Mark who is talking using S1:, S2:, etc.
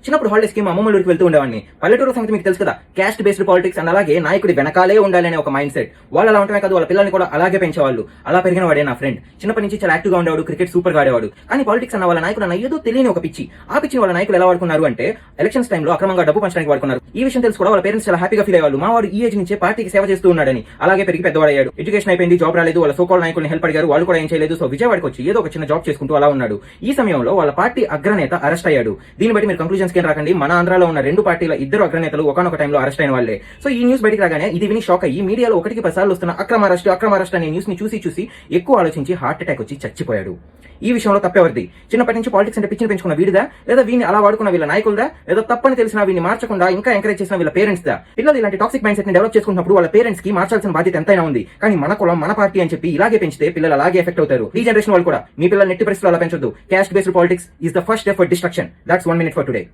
S1: చిన్నప్పుడు హాలిడేస్ కి మా అమ్మమ్మ ఊరికి వెళ్తూ ఉండేవాడిని. పల్లెటూరు సంగతి మీకు తెలుసు కదా, క్యాస్ట్ బేస్డ్ పాలిటిక్స్ అండ్ అలాగే నాయకుడి వెనకాలే ఉండాలనే ఒక మైండ్ సెట్. వాళ్ళు అలా ఉండటమే కాదు, వాళ్ళ పిల్లల్ని కూడా అలాగే పెంచేవాళ్ళు. అలా పెరిగిన వాడే నా ఫ్రెండ్. చిన్నప్పటి నుంచి చాలా యాక్టివ్ గా ఉండేవాడు, క్రికెట్ సూపర్ గా ఆడేవాడు. కానీ పాలిటిక్స్ అన్న వాళ్ళ నాయకుడు అన్న ఏదో తెలియని ఒక పిచ్చి. ఆ పిచ్చి వాళ్ళ నాయకులు ఎలా వాడుకున్నారు అంటే ఎలక్షన్స్ టైంలో అక్రమంగా డబ్బు పంచడానికి వాడుకున్నారు. ఈ విషయం తెలుసు కూడా వాళ్ళ పేరెంట్స్ చాలా హ్యాపీగా ఫీల్ అయ్యేవాళ్ళు. మా వాడు ఈ ఏజ్ నుంచే పార్టీకి సేవ చేస్తూ ఉన్నాడని. అలాగే పెరిగి పెద్దవాడయ్యాడు. ఎడ్యుకేషన్ అయిపోయింది, జాబ్ రాలేదు, వాళ్ళ సోకాల్ నాయకుల్ని హెల్ప్ అడిగారు, వాళ్ళు కూడా ఏం చేయలేదు. సో విజయవాడకి వచ్చి ఏదో ఒక చిన్న జాబ్ చేసుకుంటూ అలా ఉన్నాడు. ఈ సమయంలో వాళ్ళ పార్టీ అగ్రనేత అరెస్ట్ అయ్యాడు. దీన్ని బట్టి మీరు కంక్లూజన్స్ కి రాకండి, మన ఆంధ్రాలో ఉన్న రెండు పార్టీల ఇద్దరు అగ్రనేతలు ఒకనొక టైంలో అరెస్ట్ అయిన వాళ్ళే. సో ఈ న్యూస్ బయటికి రాగానే ఇది విని షాక్ అయ్యి మీడియాలో 1కి 10 సార్లు వస్తున్న అక్రమ అరెస్ట్ అనే న్యూస్ ని చూసి ఎక్కువ ఆలోచించి హార్ట్ అటాక్ వచ్చి చచ్చిపోయాడు. ఈ విషయంలో తప్పెవరిది? చిన్నప్పటి నుంచి పాలిటిక్స్ అంటే పిచ్చిని పెంచుకున్న వీడిదా, లేదా వీడిని అలా వాడుకున్న వీళ్ళ నాయకులదా, లేదా తప్పని తెలిసినా వీడిని మార్చకుండా ఇంకా ఎంకరేజ్ చేసిన వీళ్ళ పేరెంట్స్ దా? పిల్లలు ఇలాంటి టాక్సిక్ మైండ్ సెట్ ని డెవలప్ చేసుకున్నప్పుడు వాళ్ళ పేరెంట్స్ కి మార్చాల్సిన బాధ్యత ఎంతైనా ఉంది. కానీ మన కులం మన పార్టీ అని చెప్పి ఇలాగే పెంచితే పిల్లలు అలాగే ఎఫెక్ట్ అవుతారు. ఈ జనరేషన్ వాళ్ళు కూడా మీ పిల్లలు నెట్టి పరిస్థితులు అలా పెంచొద్దు. Caste based politics is the first step for destruction. That's 1 minute for today.